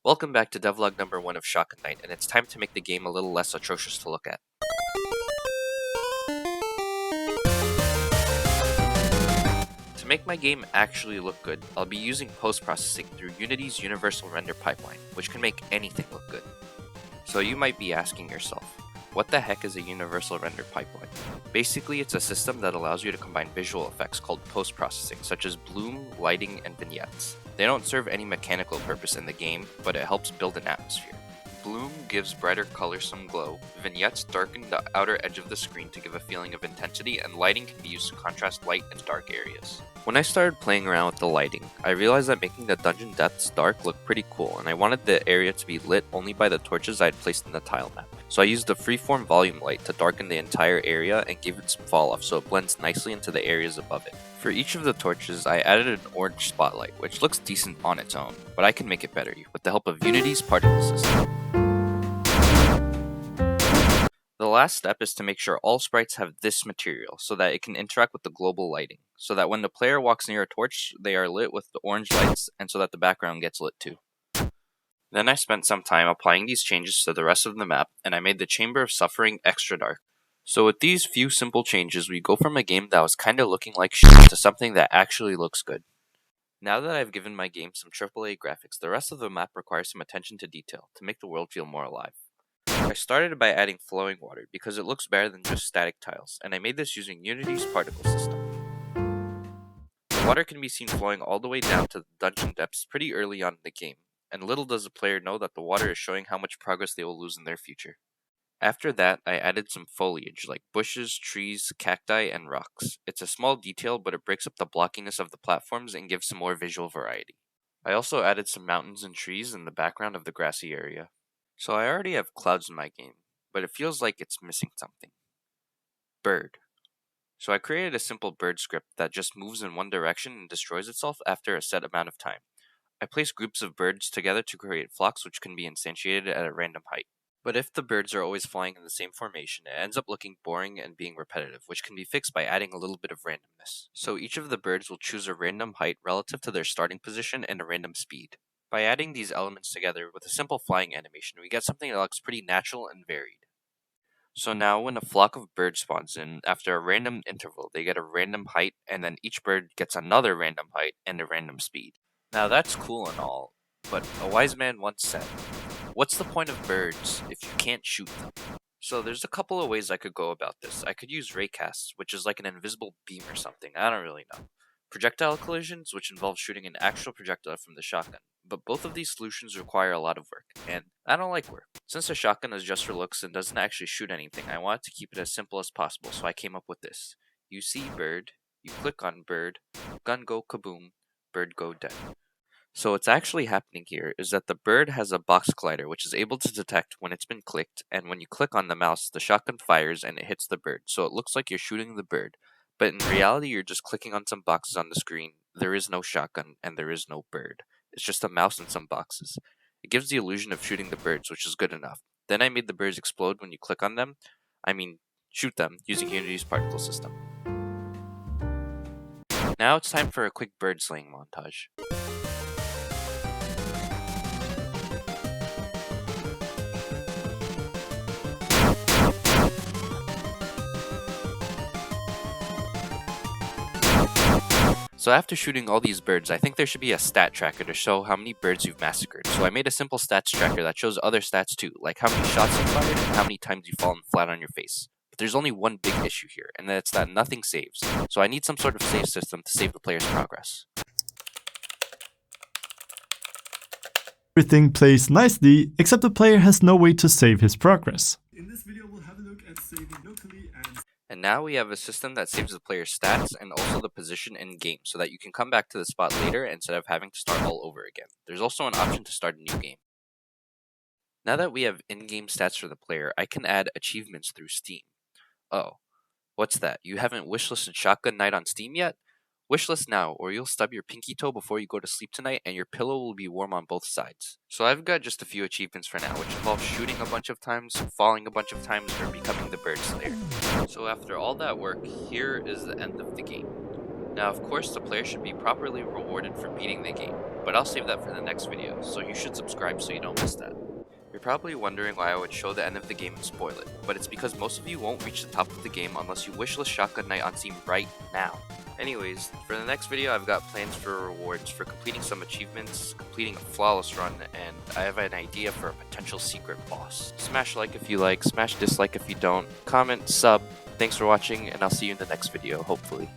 Welcome back to devlog number 1 of Shotgun Knight, and it's time to make the game a little less atrocious to look at. To make my game actually look good, I'll be using post-processing through Unity's Universal Render Pipeline, which can make anything look good. So you might be asking yourself, what the heck is a Universal Render Pipeline? Basically, it's a system that allows you to combine visual effects called post-processing, such as bloom, lighting, and vignettes. They don't serve any mechanical purpose in the game, but it helps build an atmosphere. Bloom gives brighter colorsome glow, vignettes darken the outer edge of the screen to give a feeling of intensity, and lighting can be used to contrast light and dark areas. When I started playing around with the lighting, I realized that making the dungeon depths dark looked pretty cool, and I wanted the area to be lit only by the torches I had placed in the tile map. So I used the freeform volume light to darken the entire area and gave it some fall off so it blends nicely into the areas above it. For each of the torches, I added an orange spotlight, which looks decent on its own, but I can make it better with the help of Unity's particle system. The last step is to make sure all sprites have this material so that it can interact with the global lighting, so that when the player walks near a torch, they are lit with the orange lights, and so that the background gets lit too. Then I spent some time applying these changes to the rest of the map, and I made the Chamber of Suffering extra dark. So with these few simple changes, we go from a game that was kinda looking like shit to something that actually looks good. Now that I've given my game some AAA graphics, the rest of the map requires some attention to detail to make the world feel more alive. I started by adding flowing water because it looks better than just static tiles, and I made this using Unity's particle system. The water can be seen flowing all the way down to the dungeon depths pretty early on in the game, and little does the player know that the water is showing how much progress they will lose in their future. After that, I added some foliage like bushes, trees, cacti, and rocks. It's a small detail, but it breaks up the blockiness of the platforms and gives some more visual variety. I also added some mountains and trees in the background of the grassy area. So I already have clouds in my game, but it feels like it's missing something. Bird. So I created a simple bird script that just moves in one direction and destroys itself after a set amount of time. I place groups of birds together to create flocks which can be instantiated at a random height. But if the birds are always flying in the same formation, it ends up looking boring and being repetitive, which can be fixed by adding a little bit of randomness. So each of the birds will choose a random height relative to their starting position and a random speed. By adding these elements together with a simple flying animation, we get something that looks pretty natural and varied. So now when a flock of birds spawns in, after a random interval, they get a random height, and then each bird gets another random height and a random speed. Now that's cool and all, but a wise man once said, "What's the point of birds if you can't shoot them?" So there's a couple of ways I could go about this. I could use raycasts, which is like an invisible beam or something, I don't really know. Projectile collisions, which involves shooting an actual projectile from the shotgun. But both of these solutions require a lot of work, and I don't like work. Since the shotgun is just for looks and doesn't actually shoot anything, I wanted to keep it as simple as possible, so I came up with this. You see bird, you click on bird, gun go kaboom, bird go dead. So what's actually happening here is that the bird has a box collider which is able to detect when it's been clicked, and when you click on the mouse, the shotgun fires and it hits the bird, so it looks like you're shooting the bird. But in reality, you're just clicking on some boxes on the screen. There is no shotgun, and there is no bird. It's just a mouse and some boxes. It gives the illusion of shooting the birds, which is good enough. Then I made the birds explode when you click on them. Shoot them, using Unity's particle system. Now it's time for a quick bird slaying montage. So after shooting all these birds, I think there should be a stat tracker to show how many birds you've massacred. So I made a simple stats tracker that shows other stats too, like how many shots you fired and how many times you've fallen flat on your face. But there's only one big issue here, and that's that nothing saves. So I need some sort of save system to save the player's progress. Everything plays nicely, except the player has no way to save his progress. In this video, we'll have a look at saving locally And now we have a system that saves the player's stats and also the position in game so that you can come back to the spot later instead of having to start all over again. There's also an option to start a new game. Now that we have in-game stats for the player, I can add achievements through Steam. Oh, what's that? You haven't wishlisted Shotgun Knight on Steam yet? Wishlist now, or you'll stub your pinky toe before you go to sleep tonight and your pillow will be warm on both sides. So I've got just a few achievements for now, which involve shooting a bunch of times, falling a bunch of times, or becoming the bird slayer. So after all that work, here is the end of the game. Now, of course, the player should be properly rewarded for beating the game, but I'll save that for the next video, so you should subscribe so you don't miss that. You're probably wondering why I would show the end of the game and spoil it, but it's because most of you won't reach the top of the game unless you wishlist Shotgun Knight on Steam right now. Anyways, for the next video I've got plans for rewards for completing some achievements, completing a flawless run, and I have an idea for a potential secret boss. Smash like if you like, smash dislike if you don't, comment, sub. Thanks for watching, and I'll see you in the next video, hopefully.